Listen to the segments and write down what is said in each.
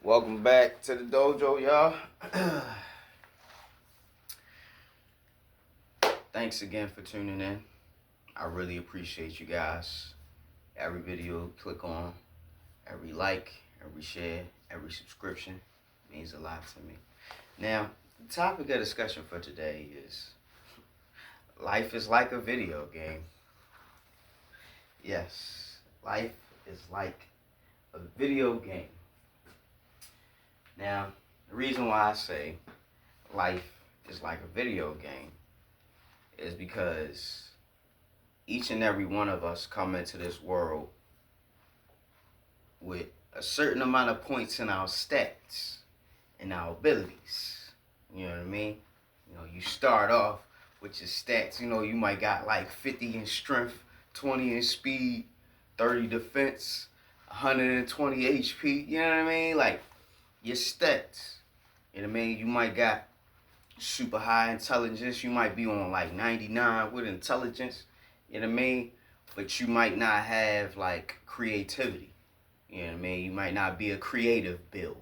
Welcome back to the dojo, y'all. Thanks again for tuning in. I really appreciate you guys. Every video you click on, every like, every share, every subscription means a lot to me. Now, the topic of discussion for today is life is like a video game. Yes, life is like a video game. Now, the reason why I say life is like a video game is because each and every one of us come into this world with a certain amount of points in our stats and our abilities. You know what I mean? You start off with your stats. You might got like 50 in strength, 20 in speed, 30 defense, 120 HP. You know what I mean? Like your stats. You know what I mean? You might got super high intelligence. You might be on like 99 with intelligence. You know what I mean? But you might not have like creativity. You know what I mean? You might not be a creative build.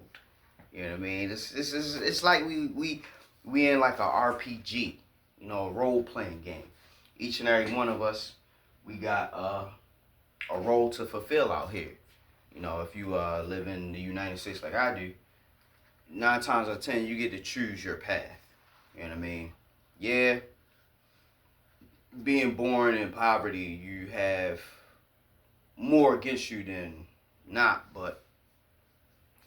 You know what I mean? It's like we in like a RPG, a role playing game. Each and every one of us, we got a role to fulfill out here. If you live in the United States like I do, 9 times out of 10 you get to choose your path. You know what I mean? Yeah, being born in poverty, you have more against you than not, but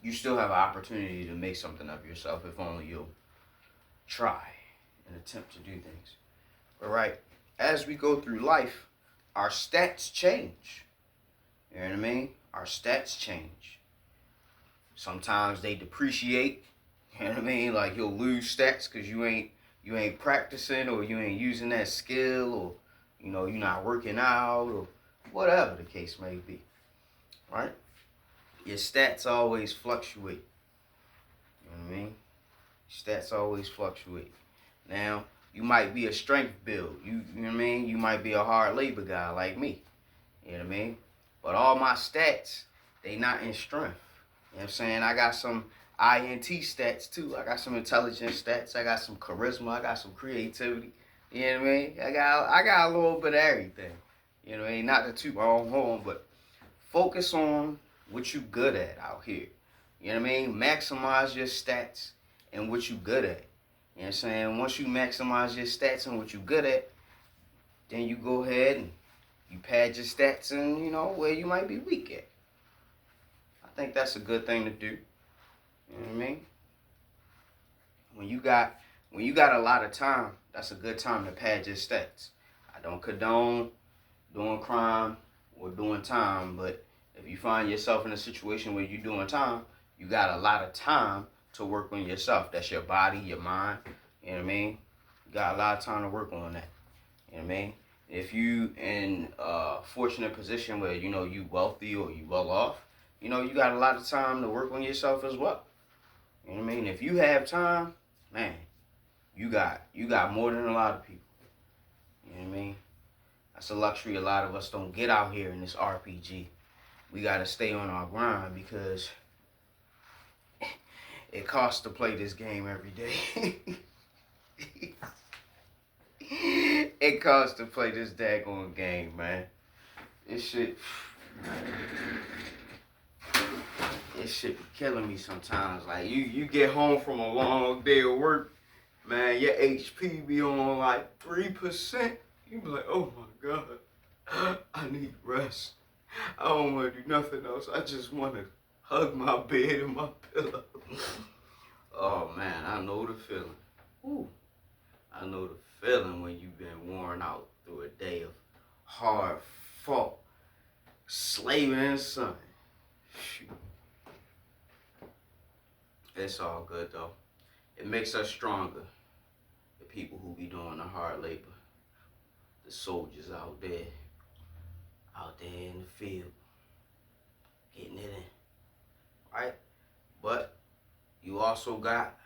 you still have an opportunity to make something of yourself if only you'll try and attempt to do things. All right, as we go through life, our stats change. You know what I mean? Our stats change. Sometimes they depreciate. You know what I mean? Like you'll lose stats because you ain't practicing, or you ain't using that skill, or you're not working out, or whatever the case may be. Right? Your stats always fluctuate. You know what I mean? Stats always fluctuate. Now, you might be a strength build. You know what I mean? You might be a hard labor guy like me. You know what I mean? But all my stats, they not in strength. You know what I'm saying? I got some INT stats too. I got some intelligence stats. I got some charisma. I got some creativity. You know what I mean? I got a little bit of everything. You know what I mean? Not to toot my own horn, but focus on what you good at out here. You know what I mean? Maximize your stats and what you good at. You know what I'm saying? Once you maximize your stats and what you good at, then you go ahead and you pad your stats and, where you might be weak at. I think that's a good thing to do. You know what I mean? When you got a lot of time, that's a good time to pad your stats. I don't condone doing crime or doing time, but if you find yourself in a situation where you're doing time, you got a lot of time to work on yourself. That's your body, your mind. You know what I mean? You got a lot of time to work on that. You know what I mean? If you in a fortunate position where you wealthy or you well off, you got a lot of time to work on yourself as well. You know what I mean? If you have time, man, you got more than a lot of people. You know what I mean? That's a luxury a lot of us don't get out here in this RPG. We got to stay on our grind because it costs to play this game every day. It costs to play this daggone game, man. This shit be killing me sometimes. Like you get home from a long day of work, man, your HP be on like 3%. You be like, oh my God, I need rest. I don't want to do nothing else. I just want to hug my bed and my pillow. Oh man, I know the feeling. Ooh. I know the feeling when you've been worn out through a day of hard fought slaving in the sun. Shoot. It's all good though. It makes us stronger. The people who be doing the hard labor. The soldiers out there in the field, getting it in, right? But you also got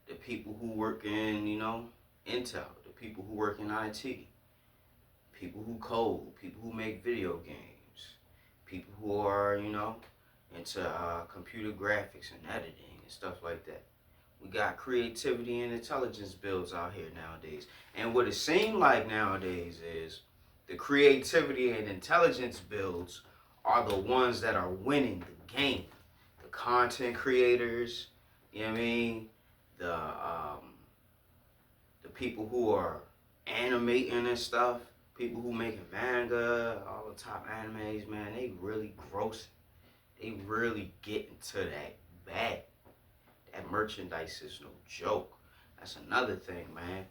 the people who work in, Intel, the people who work in IT, people who code, people who make video games, people who are, into computer graphics and editing and stuff like that. We got creativity and intelligence builds out here nowadays. And what it seems like nowadays is the creativity and intelligence builds are the ones that are winning the game. The content creators, you know what I mean? The people who are animating and stuff, people who making manga, all the top animes, man, they really gross. They really get into that bag. That merchandise is no joke. That's another thing, man.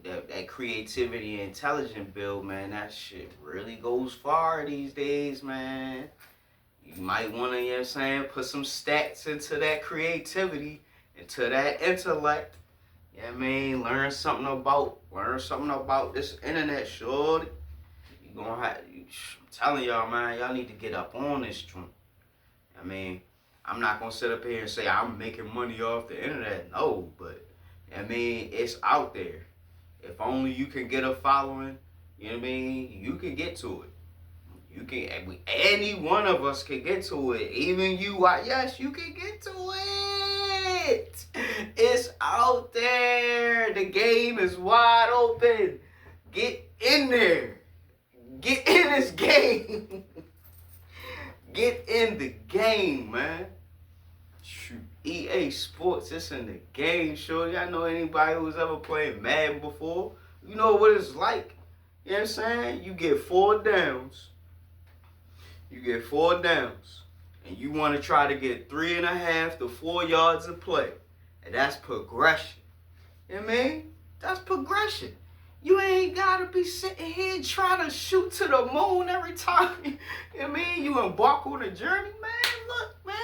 That creativity and intelligent build, man, that shit really goes far these days, man. You might want to, you know what I'm saying, put some stats into that creativity, into that intellect. You know what I mean? Learn something about this internet, shorty. You gonna have, I'm telling y'all, man, y'all need to get up on this joint. I mean, I'm not gonna sit up here and say I'm making money off the internet. No, but I mean, it's out there. If only you can get a following, you know what I mean? You can get to it. You can. Any one of us can get to it. Even you. Yes, you can get to it. It's out there. The game is wide open. Get in there. Get in this game. Get in the game, man. Shoot. EA Sports, it's in the game, sure. Y'all know anybody who's ever played Madden before? You know what it's like. You know what I'm saying? You get 4 downs. And you want to try to get 3.5 to 4 yards of play. And that's progression. You know what I mean? That's progression. You ain't gotta be sitting here trying to shoot to the moon every time. You know what I mean? You embark on a journey, man. Look, man.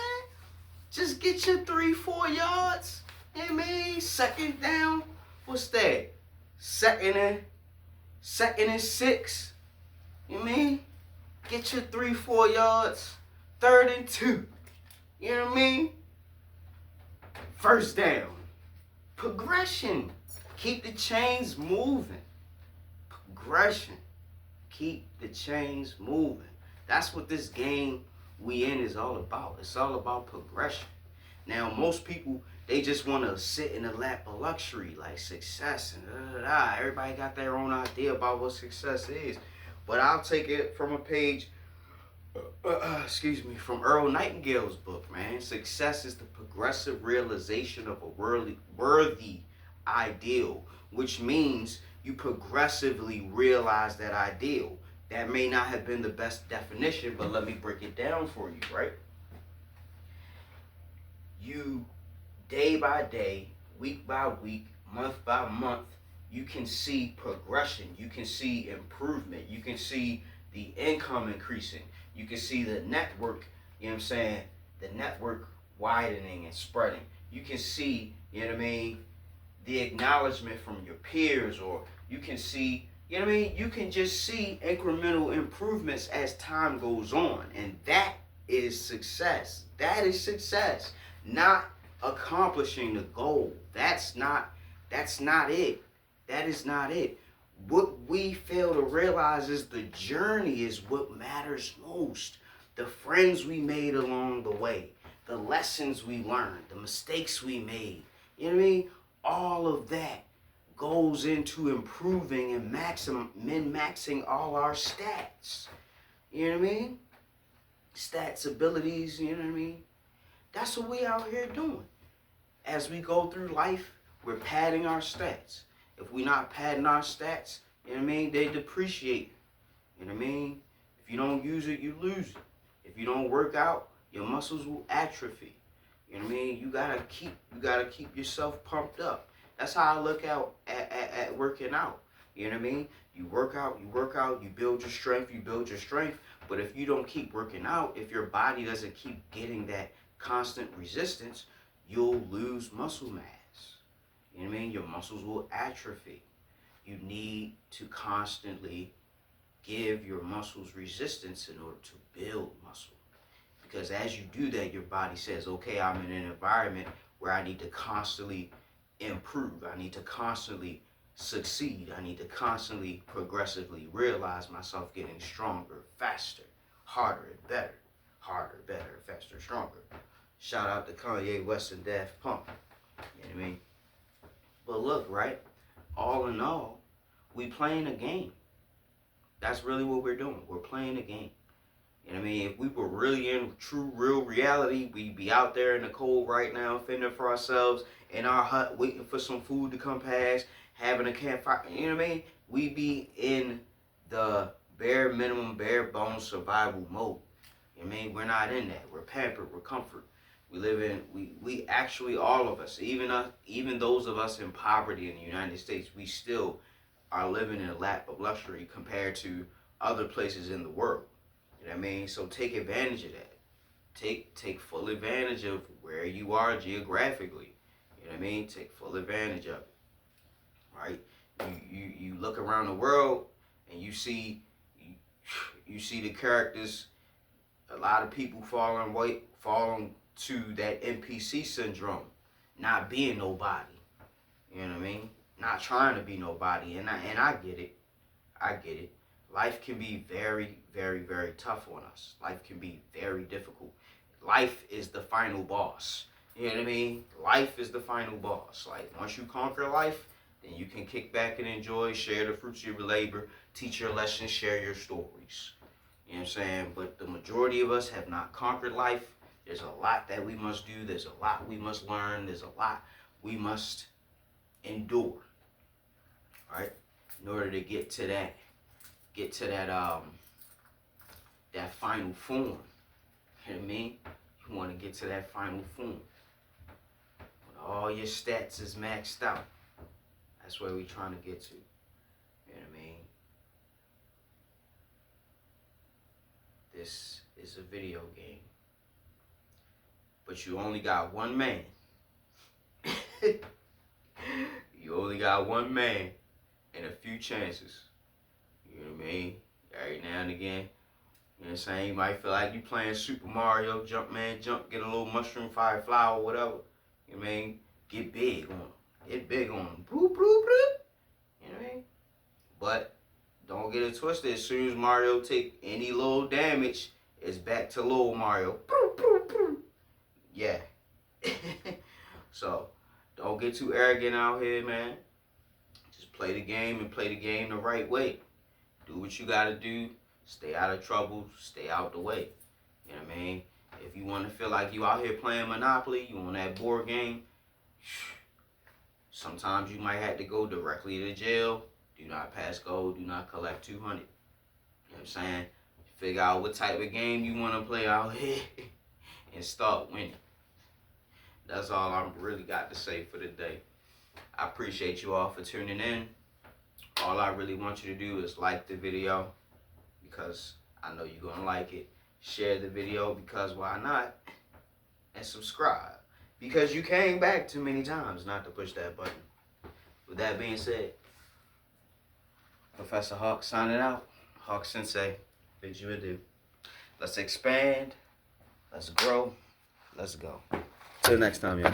Just get your 3-4 yards. You know what I mean? Second down. What's that? Second and 6. You know what I mean? Get your 3-4 yards. 3rd and 2. You know what I mean? First down. Progression. Keep the chains moving. Progression. Keep the chains moving. That's what this game we in is all about. It's all about progression. Now, most people, they just want to sit in the lap of luxury, like success and da-da-da. Everybody got their own idea about what success is. But I'll take it from a page, from Earl Nightingale's book, man. Success is the progressive realization of a worthy ideal, which means you progressively realize that ideal. That may not have been the best definition, but let me break it down for you, right? You, day by day, week by week, month by month, you can see progression. You can see improvement. You can see the income increasing. You can see the network, you know what I'm saying, the network widening and spreading. You can see, you know what I mean, the acknowledgement from your peers, or you can see, you know what I mean, you can just see incremental improvements as time goes on. And that is success. That is success. Not accomplishing the goal. That's not it. That is not it. What we fail to realize is the journey is what matters most. The friends we made along the way, the lessons we learned, the mistakes we made. You know what I mean? All of that goes into improving and min-maxing all our stats. You know what I mean? Stats, abilities, you know what I mean? That's what we out here doing. As we go through life, we're padding our stats. If we're not padding our stats, you know what I mean, they depreciate. You know what I mean? If you don't use it, you lose it. If you don't work out, your muscles will atrophy. You know what I mean? You gotta keep yourself pumped up. That's how I look out at working out. You know what I mean? You work out, you build your strength. But if you don't keep working out, if your body doesn't keep getting that constant resistance, you'll lose muscle mass. You know what I mean? Your muscles will atrophy. You need to constantly give your muscles resistance in order to build muscle. Because as you do that, your body says, okay, I'm in an environment where I need to constantly improve. I need to constantly succeed. I need to constantly, progressively realize myself getting stronger, faster, harder and better. harder, better, faster, stronger. Shout out to Kanye West and Daft Punk. You know what I mean? But look, right? All in all, we playing a game. That's really what we're doing. We're playing a game. You know what I mean? If we were really in true, real reality, we'd be out there in the cold right now, fending for ourselves in our hut, waiting for some food to come past, having a campfire. You know what I mean? We'd be in the bare minimum, bare bones survival mode. You know what I mean? We're not in that. We're pampered. We're comfort. We live in, we actually, all of us, even those of us in poverty in the United States, we still are living in a lap of luxury compared to other places in the world. You know what I mean? So take advantage of that. Take full advantage of where you are geographically. You know what I mean? Take full advantage of it. Right? You look around the world and you see the characters. A lot of people falling to that NPC syndrome, not being nobody. You know what I mean? Not trying to be nobody, and I get it. I get it. Life can be very, very, very tough on us. Life can be very difficult. Life is the final boss. You know what I mean? Life is the final boss. Like, once you conquer life, then you can kick back and enjoy, share the fruits of your labor, teach your lessons, share your stories. You know what I'm saying? But the majority of us have not conquered life. There's a lot that we must do. There's a lot we must learn. There's a lot we must endure. Right? In order to get to that that final form. You know what I mean? You want to get to that final form. When all your stats is maxed out. That's where we're trying to get to. You know what I mean? This is a video game. But you only got one man. You only got one man and a few chances. You know what I mean? Every now and again. You know what I'm saying? You might feel like you playing Super Mario, jump, get a little mushroom, fire, flower, whatever. You know what I mean? Get big on them. Get big on them. Bloop, bloop, bloop. You know what I mean? But don't get it twisted. As soon as Mario take any little damage, it's back to little Mario. Bloop, bloop, bloop. Yeah. So, don't get too arrogant out here, man. Just play the game and play the game the right way. Do what you gotta do. Stay out of trouble. Stay out the way. You know what I mean? If you want to feel like you out here playing Monopoly, you on that board game, sometimes you might have to go directly to jail. Do not pass go. Do not collect 200. You know what I'm saying? Figure out what type of game you want to play out here and start winning. That's all I really got to say for the day. I appreciate you all for tuning in. All I really want you to do is like the video because I know you're going to like it. Share the video because why not? And subscribe because you came back too many times not to push that button. With that being said, Professor Hawk signing out. Hawk Sensei, bid you adieu. Let's expand. Let's grow. Let's go. Till next time, y'all.